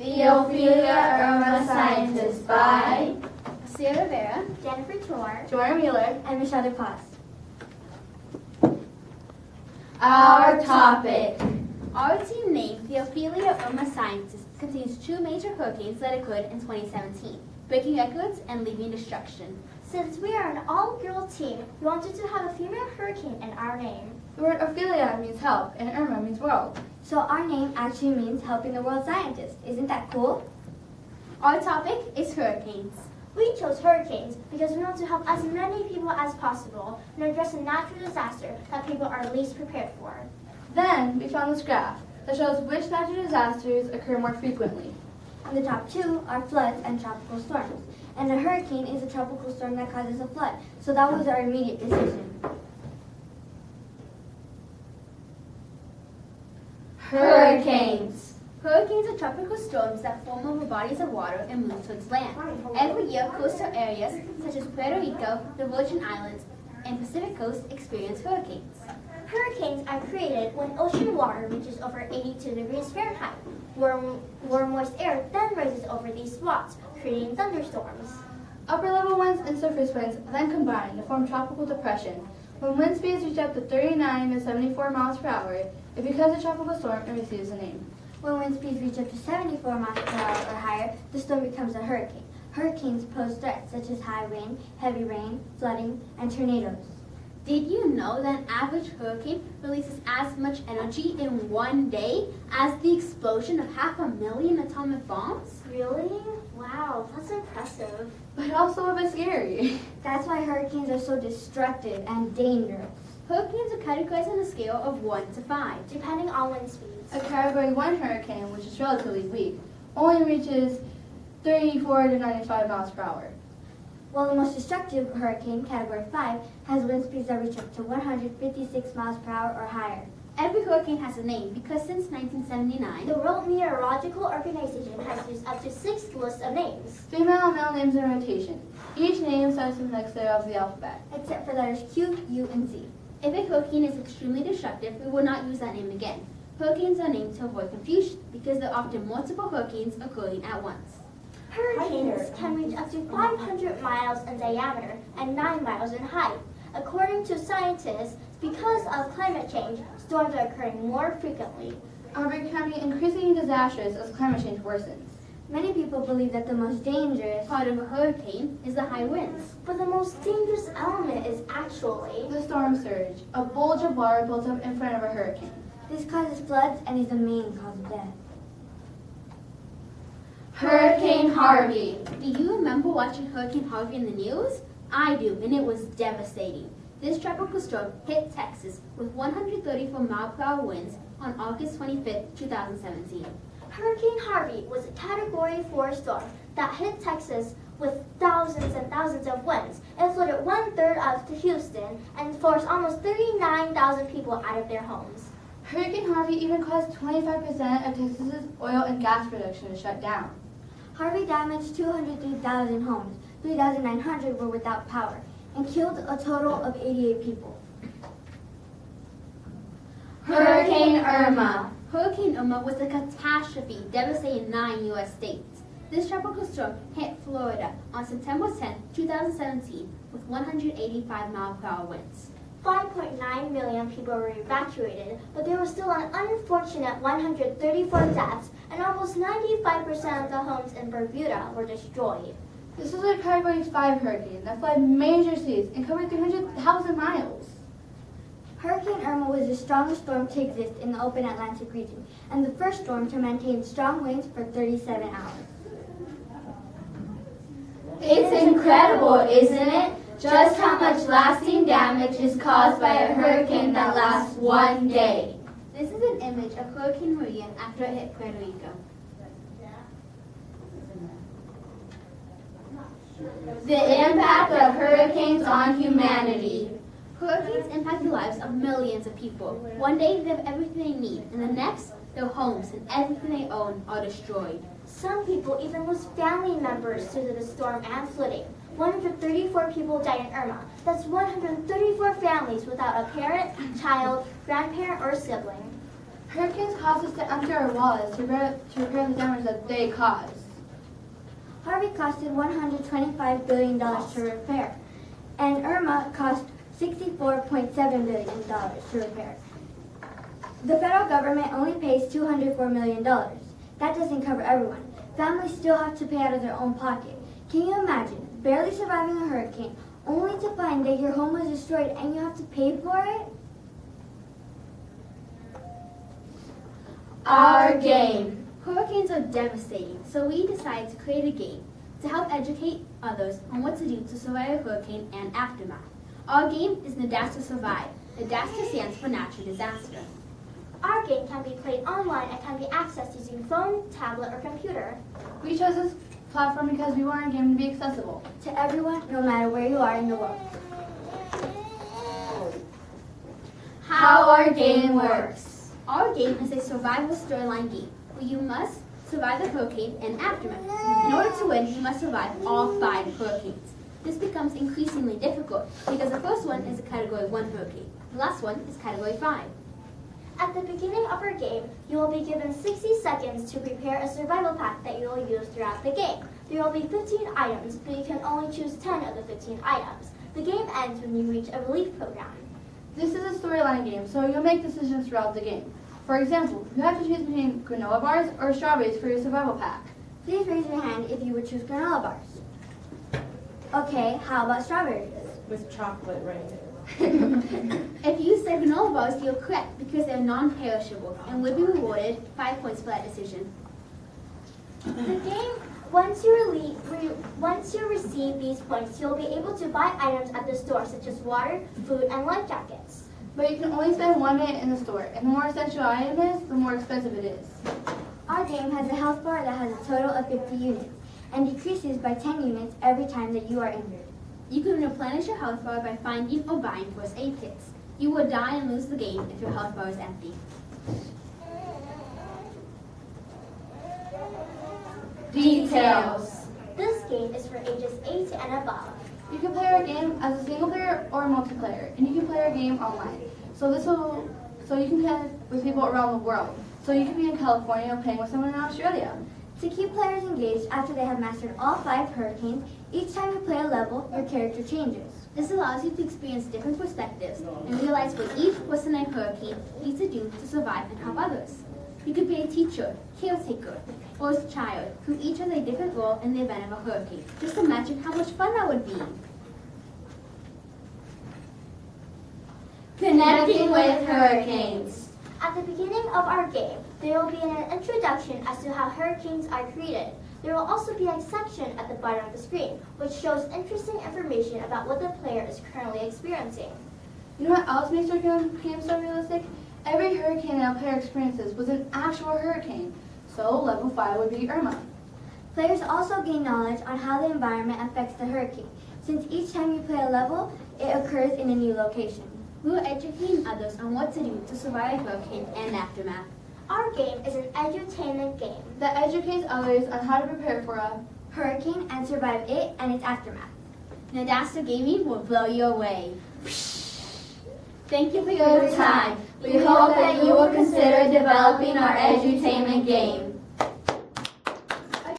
Irma Scientist by Sierra Rivera, Jennifer Chor, Joanna Mueller. and Michelle DePaz. Our topic. our team name, the Irma Scientist, contains two major hurricanes that occurred in 2017, breaking records and leaving destruction. Since we are an all-girl team, we wanted to have a female hurricane in our name. The word Ophelia means help and Irma means world. So our name actually means helping the world scientist. Isn't that cool? Our topic is hurricanes. We chose hurricanes because we want to help as many people as possible and address a natural disaster that people are least prepared for. Then we found this graph that shows which natural disasters occur more frequently. On the top two are floods and tropical storms. And a hurricane is a tropical storm that causes a flood. So that was our immediate decision. Hurricanes. Hurricanes are tropical storms that form over bodies of water and move towards land. Every year, coastal areas such as Puerto Rico, the Virgin Islands, and Pacific Coast experience hurricanes. Hurricanes are created when ocean water reaches over 82 degrees Fahrenheit. Warm, moist air then rises over these spots, creating thunderstorms. Upper level winds and surface winds then combine to form tropical depression. When wind speeds reach up to 39 to 74 miles per hour, it becomes a tropical storm and receives a name. When wind speeds reach up to 74 miles per hour or higher, the storm becomes a hurricane. Hurricanes pose threats such as high wind, heavy rain, flooding, and tornadoes. Did you know that an average hurricane releases as much energy in one day as the explosion of 500,000 atomic bombs? Really? Wow, that's impressive. But also a bit scary. That's why hurricanes are so destructive and dangerous, Hurricanes are categorized on a scale of 1 to 5. depending on wind speeds. A Category 1 hurricane, which is relatively weak, only reaches 34 to 95 miles per hour. While the most destructive hurricane, Category 5, has wind speeds that reach up to 156 miles per hour or higher. Every hurricane has a name because since 1979, The World Meteorological Organization has used up to 6 lists of names, Female and male names in rotation. Each name starts with the next letter of the alphabet. except for letters Q, U, and Z. if a hurricane is extremely destructive, we will not use that name again. Hurricanes are named to avoid confusion because there are often multiple hurricanes occurring at once. Hurricanes can reach up to 500 miles in diameter and 9 miles in height. According to scientists, because of climate change, storms are occurring more frequently. Are becoming increasingly disastrous as climate change worsens. Many people believe that the most dangerous, Part of a hurricane is the high winds. but the most dangerous element is actually, The storm surge, a bulge of water built up in front of a hurricane. this causes floods and is the main cause of death. Hurricane Harvey. Do you remember watching Hurricane Harvey in the news? I do, and it was devastating. This tropical storm hit Texas with 134-mile-per-hour winds on August 25, 2017. Hurricane Harvey was a Category 4 storm that hit Texas with thousands and thousands of winds. It flooded 1/3 of Houston and forced almost 39,000 people out of their homes. Hurricane Harvey even caused 25% of Texas's oil and gas production to shut down. Harvey damaged 203,000 homes, 3,900 were without power, and killed a total of 88 people. Hurricane Irma. Hurricane Irma was a catastrophe devastating 9 U.S. states. This tropical storm hit Florida on September 10, 2017 with 185-mile-per-hour winds. 5.9 million people were evacuated, but there was still an unfortunate 134 deaths, and almost 95% of the homes in Bermuda were destroyed. This was a Category 5 hurricane that flooded major cities and covered 300,000 miles. Hurricane Irma was the strongest storm to exist in the open Atlantic region, and the first storm to maintain strong winds for 37 hours. It's incredible, isn't it? Just how much lasting damage is caused by a hurricane that lasts one day. This is an image of Hurricane Maria after it hit Puerto Rico. The impact of hurricanes on humanity. Hurricanes impact the lives of millions of people. One day they have everything they need, and the next, their homes and everything they own are destroyed. Some people even lose family members due to the storm and flooding. 134 people died in Irma. That's 134 families without a parent, child, grandparent, or sibling. Hurricanes cause us to empty our wallets to repair the damage that they cause. Harvey costed $125 billion to repair, and Irma cost $64.7 billion to repair. The federal government only pays $204 million. That doesn't cover everyone. Families still have to pay out of their own pocket. Can you imagine barely surviving a hurricane only to find that your home was destroyed and you have to pay for it? Our game. Hurricanes are devastating, so we decided to create a game to help educate others on what to do to survive a hurricane and aftermath. Our game is Nadasta Survive. Nadasta stands for natural disaster. Our game can be played online and can be accessed using phone, tablet, or computer. We chose this platform because we want our game to be accessible To everyone, no matter where you are in the world. How our game works. Our game is a survival storyline game where you must survive the hurricane and aftermath. In order to win, you must survive all 5 hurricanes. This becomes increasingly difficult because the first one is a Category 1 hurricane. The last one is Category 5. At the beginning of our game, you will be given 60 seconds to prepare a survival pack that you will use throughout the game. There will be 15 items, but you can only choose 10 of the 15 items. The game ends when you reach a relief program. This is a storyline game, so you'll make decisions throughout the game. For example, you have to choose between granola bars or strawberries for your survival pack. Please raise your hand if you would choose granola bars. Okay, how about strawberries? With chocolate right there. If you said granola bars, you're correct because they're non-perishable and would be rewarded 5 points for that decision. The game, once you receive these points, you'll be able to buy items at the store such as water, food, and life jackets. But you can only spend 1 minute in the store, and the more essential item is, the more expensive it is. Our game has a health bar that has a total of 50 units and decreases by 10 units every time that you are injured. You can replenish your health bar by finding or buying first aid kits. You will die and lose the game if your health bar is empty. Details. This game is for ages 8 and above. You can play our game as a single player or multiplayer, and you can play our game online. So you can play with people around the world. So you can be in California playing with someone in Australia. To keep players engaged after they have mastered all 5 hurricanes, each time you play a level, your character changes. This allows you to experience different perspectives and realize what each person in a hurricane needs to do to survive and help others. You could be a teacher, caretaker, or a child who each has a different role in the event of a hurricane. Just imagine how much fun that would be. Connecting with hurricanes. At the beginning of our game, there will be an introduction as to how hurricanes are created. There will also be a section at the bottom of the screen, which shows interesting information about what the player is currently experiencing. You know what else makes our game so realistic? Every hurricane that a player experiences was an actual hurricane. So level 5 would be Irma. Players also gain knowledge on how the environment affects the hurricane, since each time you play a level, it occurs in a new location. We are educating others on what to do to survive a hurricane and aftermath. Our game is an edutainment game. That educates others on how to prepare for a Hurricane and survive it and its aftermath. Nadasta Gaming will blow you away. Thank you for your time. We hope that you will consider developing our edutainment game.